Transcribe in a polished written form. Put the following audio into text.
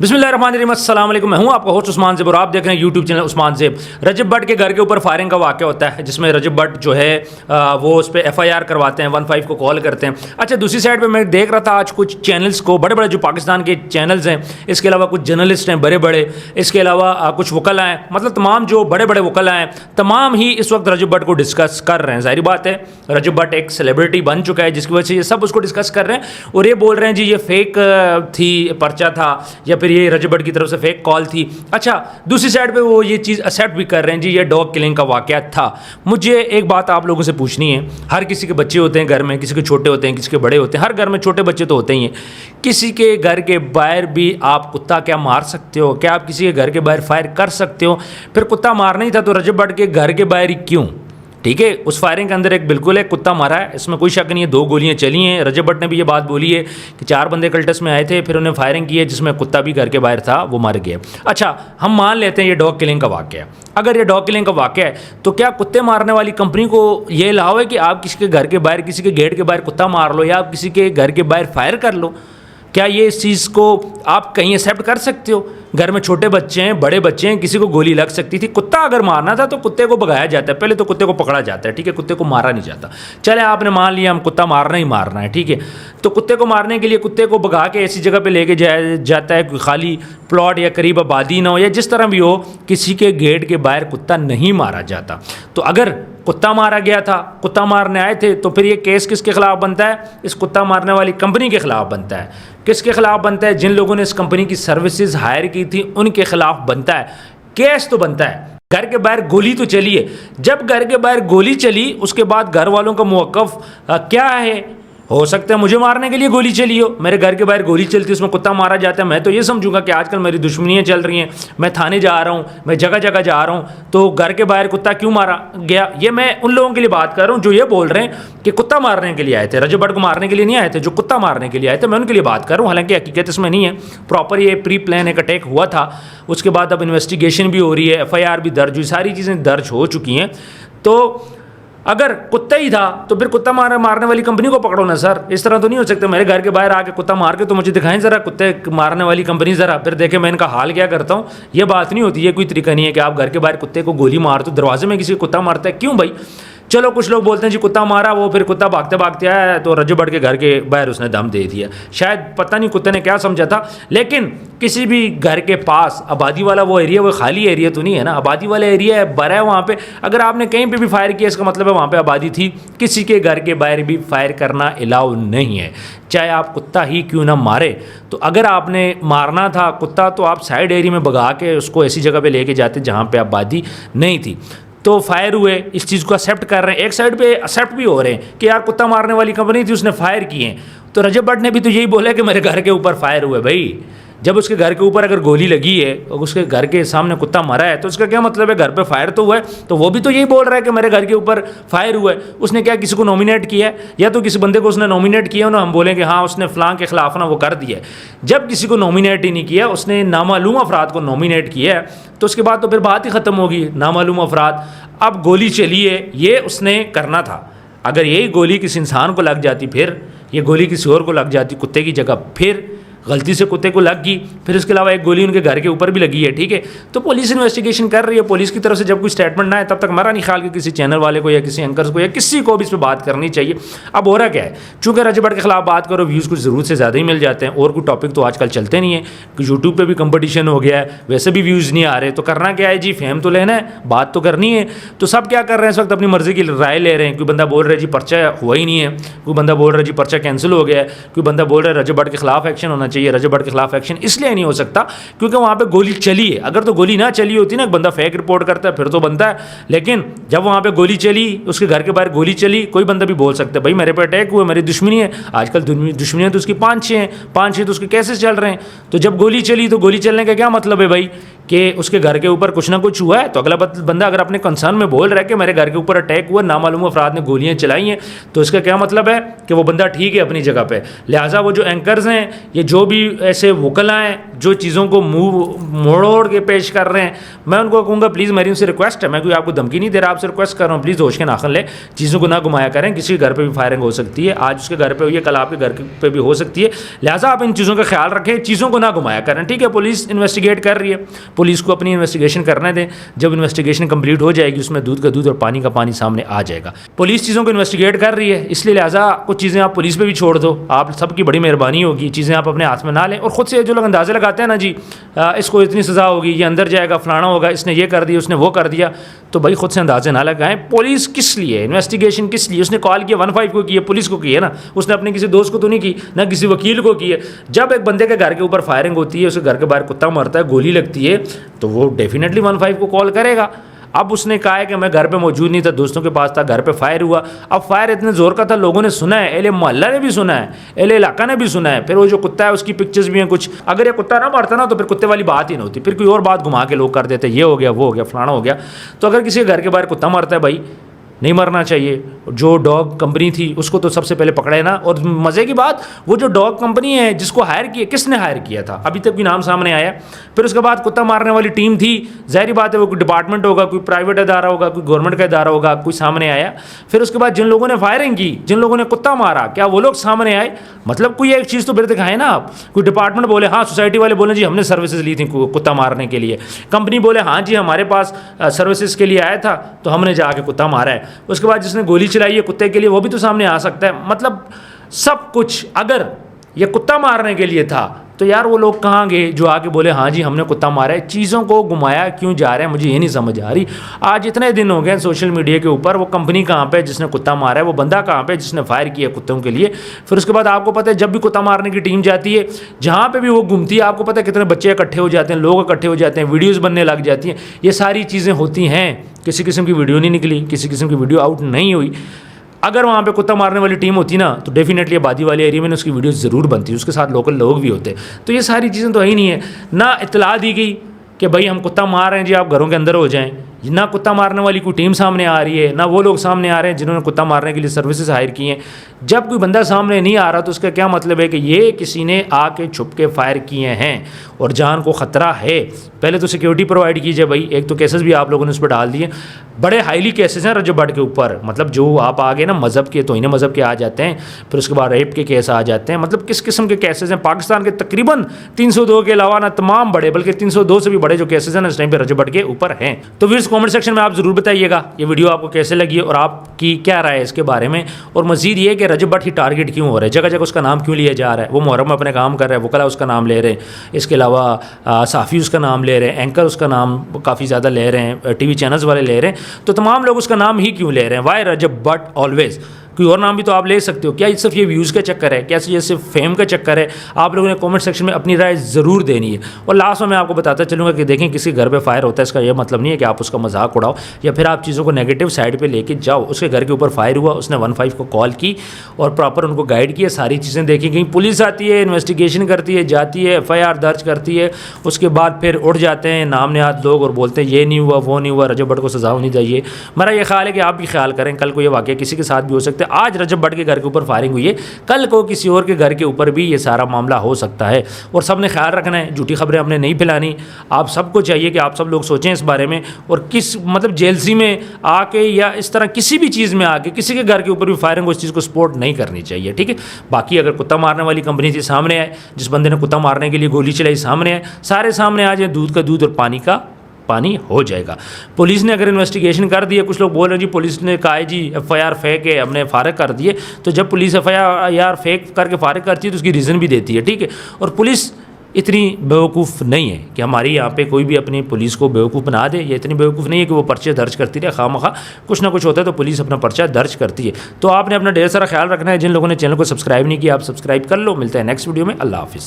बिस्मिल्लाहिर्रहमानिर्रहीम, अस्सलाम वालेकुम। मैं हूं आपका होस्ट उस्मान ज़ेब और आप देख रहे हैं यूट्यूब चैनल उस्मान ज़ेब। रजब भट्ट के घर के ऊपर फायरिंग का वाक़या होता है जिसमें रजब भट्ट जो है वो उस पर FIR करवाते हैं, 15 को कॉल करते हैं। अच्छा, दूसरी साइड पे मैं देख रहा था आज कुछ चैनल्स को, बड़े बड़े जो पाकिस्तान के चैनल्स हैं, इसके अलावा कुछ जर्नलिस्ट हैं बड़े बड़े, इसके अलावा कुछ वकला हैं, मतलब तमाम जो बड़े बड़े वकला हैं तमाम ही इस वक्त रजब भट्ट को डिस्कस कर रहे हैं। ज़ाहिर बात है, रजब भट्ट एक सेलिब्रिटी बन चुका है जिसकी वजह से ये सब उसको डिस्कस कर रहे हैं और ये बोल रहे हैं जी ये फेक थी, पर्चा था, या फिर ये रजब भट्ट की तरफ से फेक कॉल थी। अच्छा, दूसरी साइड पे वो ये चीज़ एक्सेप्ट भी कर रहे हैं जी ये डॉग किलिंग का वाक़या था। मुझे एक बात आप लोगों से पूछनी है, हर किसी के बच्चे होते हैं घर में, किसी के छोटे होते हैं, किसी के बड़े होते हैं, हर घर में छोटे बच्चे तो होते ही हैं। किसी के घर के बाहर भी आप कुत्ता क्या मार सकते हो? क्या आप किसी के घर के बाहर फायर कर सकते हो? फिर कुत्ता मारना ही था तो रजब भट्ट के घर के बाहर ही क्यों? ठीक है, उस फायरिंग के अंदर एक बिल्कुल एक कुत्ता मारा है, इसमें कोई शक नहीं है। 2 गोलियां चली हैं। रजब भट्ट ने भी ये बात बोली है कि 4 बंदे कल्टस में आए थे, फिर उन्हें फायरिंग की है जिसमें कुत्ता भी घर के बाहर था, वो मर गया। अच्छा, हम मान लेते हैं ये डॉग किलिंग का वाक़या है। अगर ये डॉग किलिंग का वाक़या है तो क्या कुत्ते मारने वाली कंपनी को ये अलाउ है कि आप किसी के घर के बाहर, किसी के गेट के बाहर कुत्ता मार लो या आप किसी के घर के बाहर फायर कर लो? क्या ये इस चीज़ को आप कहीं एक्सेप्ट कर सकते हो? घर में छोटे बच्चे हैं, बड़े बच्चे हैं, किसी को गोली लग सकती थी। कुत्ता अगर मारना था तो कुत्ते को भगाया जाता है, पहले तो कुत्ते को पकड़ा जाता है, ठीक है, कुत्ते को मारा नहीं जाता। चले, आपने मान लिया हम कुत्ता मारना ही मारना है, ठीक है, तो कुत्ते को मारने के लिए कुत्ते को भगा के ऐसी जगह पे लेके जाया जाता है, खाली प्लॉट या करीब आबादी ना हो या जिस तरह भी हो, किसी के गेट के बाहर कुत्ता नहीं मारा जाता। तो अगर कुत्ता मारा गया था, कुत्ता मारने आए थे, तो फिर ये केस किसके खिलाफ बनता है? इस कुत्ता मारने वाली कंपनी के खिलाफ बनता है। किसके खिलाफ बनता है? जिन लोगों ने इस कंपनी की सर्विसेज हायर की थी उनके खिलाफ बनता है। केस तो बनता है। घर के बाहर गोली तो चली है, जब घर के बाहर गोली चली उसके बाद घर वालों का मौक़िफ़ क्या है? हो सकता है मुझे मारने के लिए गोली चली हो, मेरे घर के बाहर गोली चलती है, उसमें कुत्ता मारा जाता है, मैं तो ये समझूंगा कि आजकल मेरी दुश्मनियाँ चल रही हैं, मैं थाने जा रहा हूँ, मैं जगह जगह जा रहा हूँ, तो घर के बाहर कुत्ता क्यों मारा गया? ये मैं उन लोगों के लिए बात कर रहा हूँ जो ये बोल रहे हैं कि कुत्ता मारने के लिए आए थे, रजब भट्ट को मारने के लिए नहीं आए थे, जो कुत्ता मारने के लिए आए थे, मैं उनके लिए बात कर रहा हूँ। हालांकि हकीकत इसमें नहीं है, प्रॉपर ये प्री प्लान एक अटैक हुआ था, उसके बाद अब इन्वेस्टिगेशन भी हो रही है, FIR भी दर्ज हुई, सारी चीज़ें दर्ज हो चुकी हैं। तो अगर कुत्ता ही था तो फिर कुत्ता मारने वाली कंपनी को पकड़ो ना सर। इस तरह तो नहीं हो सकता मेरे घर के बाहर आके कुत्ता मार के तो मुझे दिखाएं ज़रा कुत्ते मारने वाली कंपनी, ज़रा फिर देखें मैं इनका हाल क्या करता हूँ। ये बात नहीं होती, ये कोई तरीका नहीं है कि आप घर के बाहर कुत्ते को गोली मार दो। दरवाजे में किसी को कुत्ता मारता है क्यों भाई? चलो, कुछ लोग बोलते हैं जी कुत्ता मारा, वो फिर कुत्ता भागते भागते आया तो रजब भट्ट के घर के बाहर उसने दम दे दिया। शायद पता नहीं कुत्ते ने क्या समझा था, लेकिन किसी भी घर के पास आबादी वाला वो एरिया, वो खाली एरिया तो नहीं है ना, आबादी वाला एरिया है, बड़ा है वहाँ पे। अगर आपने कहीं पे भी फायर किया इसका मतलब है वहाँ पे आबादी थी। किसी के घर के बाहर भी फायर करना अलाउ नहीं है, चाहे आप कुत्ता ही क्यों ना मारे। तो अगर आपने मारना था कुत्ता तो आप साइड एरिया में भगा के उसको ऐसी जगह पे लेके जाते जहाँ पे आबादी नहीं थी। तो फायर हुए, इस चीज़ को एक्सेप्ट कर रहे हैं, एक साइड पे एक्सेप्ट भी हो रहे हैं कि यार कुत्ता मारने वाली कंपनी थी, उसने फायर किए। तो रजब भट्ट ने भी तो यही बोला कि मेरे घर के ऊपर फायर हुए। भाई, जब उसके घर के ऊपर अगर गोली लगी है और उसके घर के सामने कुत्ता मरा है तो उसका क्या मतलब है? घर पे फायर तो हुआ है, तो वो भी तो यही बोल रहा है कि मेरे घर के ऊपर फायर हुआ है। उसने क्या किसी को नॉमिनेट किया है? या तो किसी बंदे को उसने नॉमिनेट किया ना, हम बोलें कि हाँ उसने फलां के खिलाफ ना वो कर दिया है। जब किसी को नॉमिनेट ही नहीं किया, उसने नामालूम अफराद को नॉमिनेट किया है, तो उसके बाद तो फिर बात ही ख़त्म होगी। नामालूम अफराद, अब गोली चली है, ये उसने करना था। अगर यही गोली किसी इंसान को लग जाती, फिर ये गोली किसी और को लग जाती कुत्ते की जगह, फिर गलती से कुत्ते को लग गई, फिर उसके अलावा एक गोली उनके घर के ऊपर भी लगी है, ठीक है। तो पुलिस इन्वेस्टिगेशन कर रही है, पुलिस की तरफ से जब कोई स्टेटमेंट ना आए तब तक हमारा नहीं ख्याल कि किसी चैनल वाले को या किसी एंकर्स को या किसी को भी इस पर बात करनी चाहिए। अब हो रहा क्या है, चूँकि रजब भट्ट के खिलाफ बात करो, व्यूज़ कुछ ज़रूरत से ज़्यादा ही मिल जाते हैं और कोई टॉपिक तो आजकल चलते नहीं है, कि यूट्यूब पर भी कंपटीशन हो गया है, वैसे भी व्यूज़ नहीं आ रहे, तो करना क्या है जी? फेम तो लेना है, बात तो करनी है। तो सब क्या कर रहे हैं इस वक्त? अपनी मर्ज़ी की राय ले रहे हैं। कोई बंदा बोल रहा है जी पर्चा हुआ ही नहीं है, कोई बंदा बोल रहा है जी पर्चा कैंसिल हो गया है, कोई बंदा बोल रहा है रजब भट्ट के खिलाफ एक्शन होना चाहिए। रजब भट्ट के खिलाफ एक्शन इसलिए नहीं हो सकता क्योंकि वहाँ पे गोली चली है। अगर तो गोली ना चली होती ना, एक बंदा फेक रिपोर्ट करता है फिर तो बनता है, लेकिन जब वहाँ पे गोली चली, उसके घर के बाहर गोली चली, कोई बंदा भी बोल सकता है भाई मेरे पे अटैक हुआ, मेरी दुश्मनी है। आजकल दुश्मनियाँ तो उसकी 5-6 हैं, 5-6 तो उसके केसेस चल रहे हैं। तो जब गोली चली तो गोली चलने का क्या मतलब है भाई? कि उसके घर के ऊपर कुछ ना कुछ हुआ है, तो अगला बंदा अगर अपने कंसर्न में बोल रहा है कि मेरे घर के ऊपर अटैक हुआ, नामालूम अफराद ने गोलियां चलाई हैं, तो इसका क्या मतलब है कि वो बंदा ठीक है अपनी जगह पे। लिहाजा वो जो एंकर्स हैं, ये जो भी ऐसे वकला हैं जो चीज़ों को मुंह मोड़ के पेश कर रहे हैं, मैं उनको कहूँगा प्लीज़ मेरी उनसे रिक्वेस्ट है, मैं कोई आपको धमकी नहीं दे रहा, आपसे रिक्वेस्ट कर रहा हूँ, प्लीज़ होश के नाखन ले, चीज़ों को ना घुमाया करें। किसी के घर पर भी फायरिंग हो सकती है, आज उसके घर पर हुई है, कल आपके घर पर भी हो सकती है। लिहाजा आप इन चीज़ों का ख्याल रखें, चीज़ों को ना घुमाया करें, ठीक है। पुलिस इन्वेस्टिगेट कर रही है, पुलिस को अपनी इन्वेस्टिगेशन करने दें। जब इन्वेस्टिगेशन कंप्लीट हो जाएगी, उसमें दूध का दूध और पानी का पानी सामने आ जाएगा। पुलिस चीज़ों को इन्वेस्टिगेट कर रही है, इसलिए लिहाजा कुछ चीज़ें आप पुलिस पे भी छोड़ दो, आप सबकी बड़ी मेहरबानी होगी, चीज़ें आप अपने हाथ में ना लें। और ख़ुद से जो लोग अंदाज़े लगाते हैं ना जी, इसको इतनी सज़ा होगी, ये अंदर जाएगा, फलाना होगा, इसने ये कर दिया, उसने वो कर दिया, तो भाई खुद से अंदाजे ना लगाएं। पुलिस किस लिए, इन्वेस्टिगेशन किस लिए, उसने कॉल किया 15 को की है, पुलिस को की है ना, उसने अपने किसी दोस्त को तो नहीं की, ना किसी वकील को की है। जब एक बंदे के घर के ऊपर फायरिंग होती है, उसके घर के बाहर कुत्ता मरता है, गोली लगती है, तो वो डेफिनेटली 15 को कॉल करेगा। अब उसने कहा है कि मैं घर पे मौजूद नहीं था, दोस्तों के पास था, घर पे फायर हुआ। अब फायर इतने ज़ोर का था, लोगों ने सुना है, एले मोहल्ला ने भी सुना है, एले इलाका ने भी सुना है। फिर वो जो कुत्ता है उसकी पिक्चर्स भी हैं कुछ। अगर ये कुत्ता ना मरता ना, तो फिर कुत्ते वाली बात ही नहीं होती, फिर कोई और बात घुमा के लोग कर देते, ये हो गया, वो हो गया, फलाना हो गया। तो अगर किसी के घर के बाहर कुत्ता मरता है, भाई नहीं मरना चाहिए। जो डॉग कंपनी थी उसको तो सबसे पहले पकड़े ना। और मज़े की बात, वो जो डॉग कंपनी है जिसको हायर किया, किसने हायर किया था अभी तक भी नाम सामने आया। फिर उसके बाद कुत्ता मारने वाली टीम थी, ज़ाहिर बात है वो कोई डिपार्टमेंट होगा, कोई प्राइवेट अदारा होगा, कोई गवर्नमेंट का अदारा होगा, कोई सामने आया। फिर उसके बाद जिन लोगों ने फायरिंग की, जिन लोगों ने कुत्ता मारा, क्या वो लोग सामने आए? मतलब कोई एक चीज़ तो फिर दिखाए ना आप। कोई डिपार्टमेंट बोले हाँ, सोसाइटी वाले बोले जी हमने सर्विसेज ली थी कुत्ता मारने के लिए, कंपनी बोले हाँ जी हमारे पास सर्विसेज के लिए आया था तो हमने जाके कुत्ता मारा है। उसके बाद जिसने गोली चलाई है कुत्ते के लिए, वो भी तो सामने आ सकता है। मतलब सब कुछ, अगर ये कुत्ता मारने के लिए था तो यार वो लोग कहाँ गए जो आके बोले हाँ जी हमने कुत्ता मारा है? चीज़ों को घुमाया क्यों जा रहे हैं, मुझे ये नहीं समझ आ रही। आज इतने दिन हो गए सोशल मीडिया के ऊपर, वो कंपनी कहाँ पे जिसने कुत्ता मारा है, वो बंदा कहाँ पे जिसने फायर किया कुत्तों के लिए। फिर उसके बाद आपको पता है जब भी कुत्ता मारने की टीम जाती है, जहाँ पर भी वो घूमती है, आपको पता है कितने बच्चे इकट्ठे हो जाते हैं, लोग इकट्ठे हो जाते हैं, वीडियोज़ बनने लग जाती हैं। ये सारी चीज़ें होती हैं। किसी किस्म की वीडियो नहीं निकली, किसी किस्म की वीडियो आउट नहीं हुई। अगर वहाँ पे कुत्ता मारने वाली टीम होती ना, तो डेफिनेटली आबादी वाले एरिया में उसकी वीडियो ज़रूर बनती, उसके साथ लोकल लोग भी होते। तो ये सारी चीज़ें तो है ही नहीं है। ना इत्तला दी गई कि भाई हम कुत्ता मार रहे हैं जी, आप घरों के अंदर हो जाएं। ना कुत्ता मारने वाली कोई टीम सामने आ रही है, ना वो लोग सामने आ रहे हैं जिन्होंने कुत्ता मारने के लिए सर्विसेज हायर की हैं। जब कोई बंदा सामने नहीं आ रहा तो उसका क्या मतलब है कि ये किसी ने आके छुप के फायर किए हैं और जान को ख़तरा है। पहले तो सिक्योरिटी प्रोवाइड कीजिए भाई। एक तो केसेस भी आप लोगों ने उस पर डाल दिए, बड़े हाईली केसेस हैं रजब भट्ट के ऊपर। मतलब जो आप आगे ना मज़हब के, तौहीन मज़हब के आ जाते हैं, फिर उसके बाद रेप के केस आ जाते हैं। मतलब किस किस्म के केसेस हैं पाकिस्तान के? तकरीबन 302 के अलावा ना तमाम बड़े, बल्कि 302 से भी बड़े जो केसेस हैं ना इस टाइम पर रजब भट्ट के ऊपर हैं। तो व्यूअर्स कमेंट सेक्शन में आप ज़रूर बताइएगा ये वीडियो आपको कैसे लगी और आपकी क्या राय है इसके बारे में। और मज़ीद ये कि रजब भट्ट ही टारगेट क्यों हो रहा है, जगह जगह उसका नाम क्यों लिया जा रहा है? वो मुहर्रम में अपने काम कर रहा है, वकला उसका नाम ले रहे हैं, इसके अलावा साफ़ी उसका नाम ले रहे हैं, एंकर उसका नाम काफ़ी ज़्यादा ले रहे हैं, टीवी चैनल्स वाले ले रहे हैं। तो तमाम लोग उसका नाम ही क्यों ले रहे हैं? वाई रजब भट्ट ऑलवेज़? कोई और नाम भी तो आप ले सकते हो। क्या ये सिर्फ ये व्यूज़ का चक्कर है? क्या ये सिर्फ फेम का चक्कर है? आप लोगों ने कमेंट सेक्शन में अपनी राय ज़रूर देनी है। और लास्ट में मैं आपको बताता चलूँगा कि देखें किसी घर पे फायर होता है, इसका ये मतलब नहीं है कि आप उसका मजाक उड़ाओ या फिर आप चीज़ों को नेगेटिव साइड पे लेके जाओ। उसके घर के ऊपर फायर हुआ, उसने 15 को कॉल की और प्रॉपर उनको गाइड किया, सारी चीज़ें देखी गई। पुलिस आती है, इन्वेस्टिगेशन करती है, जाती है, FIR दर्ज करती है। उसके बाद फिर उठ जाते हैं नाम नहाद लोग और बोलते हैं ये नहीं हुआ, वो नहीं हुआ, रजब भट्ट को सज़ा होनी चाहिए। मेरा ये ख्याल है कि आप भी ख्याल करें, कल को ये वाक़या किसी के साथ भी हो सकता है। आज रजब भट्ट के घर के ऊपर फायरिंग हुई है, कल को किसी और के घर के ऊपर भी ये सारा मामला हो सकता है। और सब ने ख्याल रखना है, झूठी खबरें हमने नहीं फैलानी। आप सबको चाहिए कि आप सब लोग सोचें इस बारे में। और किस मतलब जेलसी में आके या इस तरह किसी भी चीज़ में आके किसी के घर के ऊपर भी फायरिंग हो, इस चीज़ को सपोर्ट नहीं करनी चाहिए, ठीक है। बाकी अगर कुत्ता मारने वाली कंपनी थी सामने आए, जिस बंदे ने कुत्ता मारने के लिए गोली चलाई सामने आए, सारे सामने आ जाए, दूध का दूध और पानी का पानी हो जाएगा। पुलिस ने अगर इन्वेस्टिगेशन कर दी है, कुछ लोग बोल रहे हैं जी पुलिस ने कहा है जी FIR फेक है, हमने फारिग कर दिए। तो जब पुलिस FIR फेक करके फारिग करती है तो उसकी रीज़न भी देती है, ठीक है। और पुलिस इतनी बेवकूफ़ नहीं है कि हमारी यहाँ पे कोई भी अपनी पुलिस को बेवकूफ़ बना दे। ये इतनी बेवकूफ़ नहीं है कि वो पर्चे दर्ज करती रहे खामखा। कुछ ना कुछ होता है तो पुलिस अपना पर्चा दर्ज करती है। तो आपने अपना ढेर सारा ख्याल रखना है। जिन लोगों ने चैनल को सब्सक्राइब नहीं किया, आप सब्सक्राइब कर लो। मिलता है नेक्स्ट वीडियो में। अल्लाह हाफिज़।